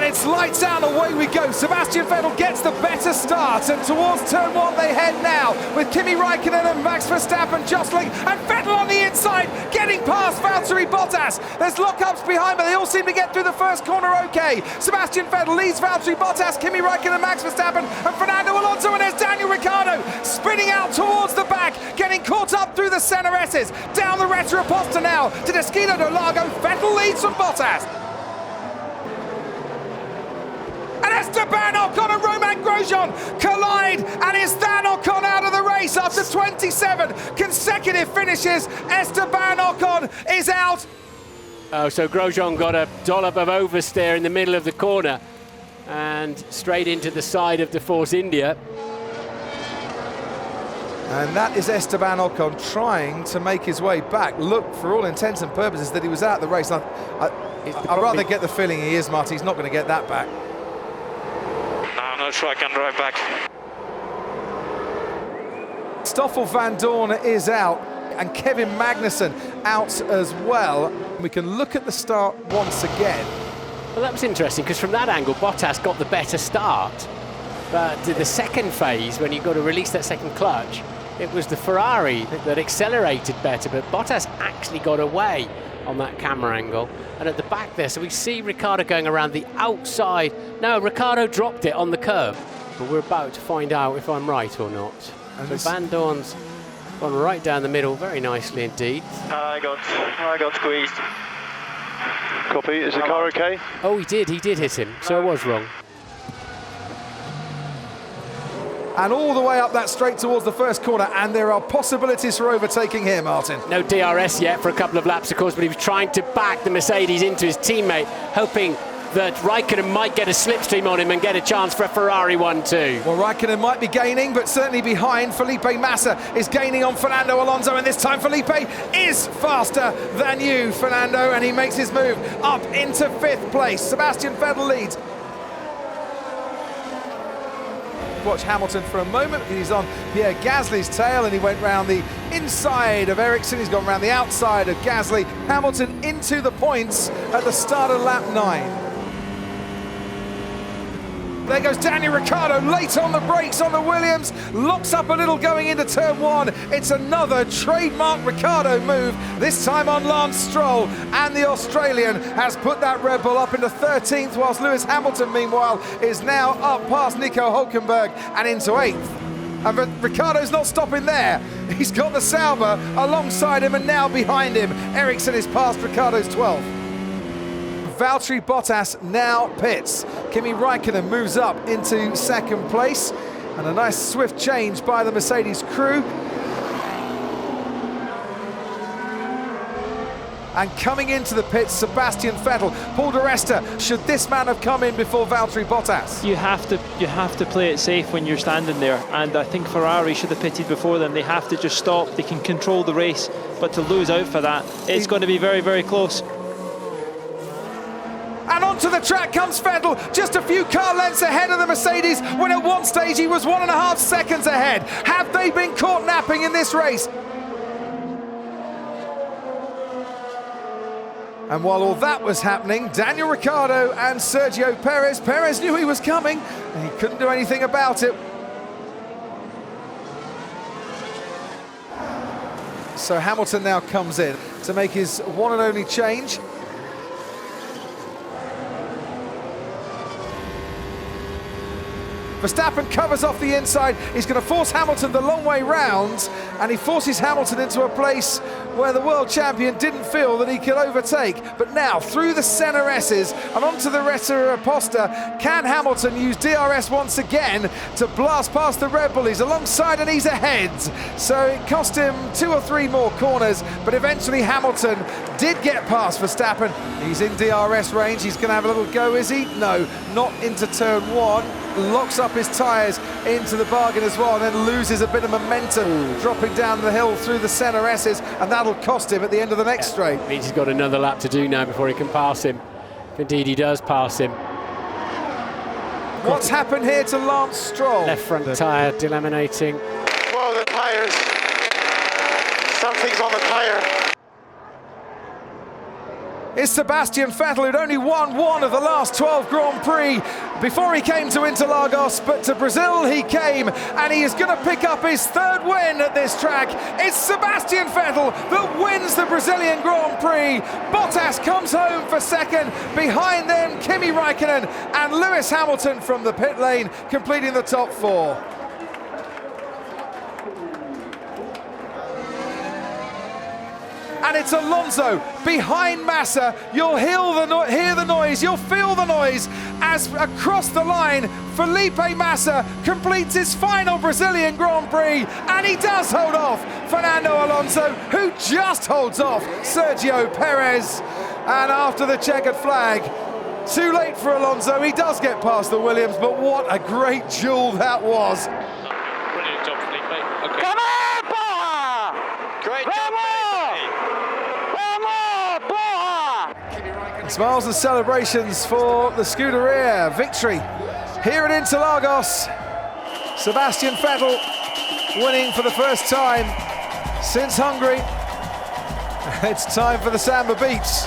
it's lights out and away we go. Sebastian Vettel gets the better start, and towards turn one they head now, with Kimi Raikkonen and Max Verstappen jostling, and Vettel on the inside, getting past Valtteri Bottas. There's lockups behind, but they all seem to get through the first corner okay. Sebastian Vettel leads Valtteri Bottas, Kimi Raikkonen, Max Verstappen, and Fernando Alonso, and there's Daniel Ricciardo spinning out towards the back, getting caught up through the centre S's. Down the Retta Aposta now to Desquino de Lago. Vettel leads from Bottas. And Esteban Ocon and Romain Grosjean collide, and is that Ocon out of the race after 27 consecutive finishes? Esteban Ocon is out. Oh, so Grosjean got a dollop of oversteer in the middle of the corner and straight into the side of the Force India. And that is Esteban Ocon trying to make his way back. Look, for all intents and purposes, that he was out of the race. I'd rather get the feeling he is, Marty. He's not going to get that back. No, I'm not sure I can drive back. Stoffel van Dorn is out, and Kevin Magnussen out as well. We can look at the start once again. Well, that was interesting, because from that angle, Bottas got the better start. But the second phase, when you've got to release that second clutch, it was the Ferrari that accelerated better, but Bottas actually got away on that camera angle. And at the back there, so we see Ricciardo going around the outside. No, Ricciardo dropped it on the curb, but we're about to find out if I'm right or not. And so Van Dorn's gone right down the middle, very nicely indeed. I got squeezed. Copy, is the car okay? Oh, he did hit him, so I was wrong. And all the way up that straight towards the first corner, and there are possibilities for overtaking here, Martin. No DRS yet for a couple of laps, of course, but he was trying to back the Mercedes into his teammate, hoping that Raikkonen might get a slipstream on him and get a chance for a Ferrari 1-2. Well, Raikkonen might be gaining, but certainly behind. Felipe Massa is gaining on Fernando Alonso, and this time Felipe is faster than you, Fernando, and he makes his move up into fifth place. Sebastian Vettel leads. Watch Hamilton for a moment. He's on Pierre Gasly's tail, and he went round the inside of Ericsson. He's gone round the outside of Gasly. Hamilton into the points at the start of lap 9. There goes Daniel Ricciardo late on the brakes on the Williams, locks up a little going into turn 1. It's another trademark Ricciardo move, this time on Lance Stroll, and the Australian has put that Red Bull up into 13th, whilst Lewis Hamilton, meanwhile, is now up past Nico Hülkenberg and into 8th. And Ricciardo's not stopping there. He's got the Sauber alongside him, and now behind him, Ericsson is past Ricciardo's 12th. Valtteri Bottas now pits. Kimi Raikkonen moves up into second place, and a nice swift change by the Mercedes crew. And coming into the pits, Sebastian Vettel. Paul di Resta, should this man have come in before Valtteri Bottas? You have to play it safe when you're standing there, and I think Ferrari should have pitted before them. They have to just stop. They can control the race, but to lose out for that, it's going to be very, very close. And onto the track comes Vettel, just a few car lengths ahead of the Mercedes, when at one stage he was 1.5 seconds ahead. Have they been caught napping in this race? And while all that was happening, Daniel Ricciardo and Sergio Perez. Perez knew he was coming, and he couldn't do anything about it. So Hamilton now comes in to make his one and only change. Verstappen covers off the inside. He's going to force Hamilton the long way round, and he forces Hamilton into a place where the world champion didn't feel that he could overtake. But now, through the centre S's and onto the Retta Aposta, can Hamilton use DRS once again to blast past the Red Bull? He's alongside and he's ahead. So it cost him 2 or 3 more corners, but eventually Hamilton did get past Verstappen. He's in DRS range. He's going to have a little go, is he? No, not into turn 1. Locks up his tyres into the bargain as well, and then loses a bit of momentum, dropping down the hill through the centre S's, and that'll cost him at the end of the next straight. Means he's got another lap to do now before he can pass him. If indeed he does pass him. What's happened here to Lance Stroll? Left front tyre delaminating. Whoa, the tyres. Something's on the tyre. is Sebastian Vettel, who'd only won one of the last 12 Grand Prix before he came to Interlagos, but to Brazil he came, and he is going to pick up his third win at this track. It's Sebastian Vettel that wins the Brazilian Grand Prix. Bottas comes home for second, behind them Kimi Räikkönen and Lewis Hamilton from the pit lane, completing the top four. And it's Alonso behind Massa. You'll hear the noise, you'll feel the noise as across the line Felipe Massa completes his final Brazilian Grand Prix, and he does hold off Fernando Alonso, who just holds off Sergio Perez. And after the checkered flag, too late for Alonso, he does get past the Williams, but what a great duel that was. Brilliant job, Felipe. Okay. Come on, Boha! Great job, Smiles and celebrations for the Scuderia. Victory here at Interlagos. Sebastian Vettel winning for the first time since Hungary. It's time for the Samba Beats.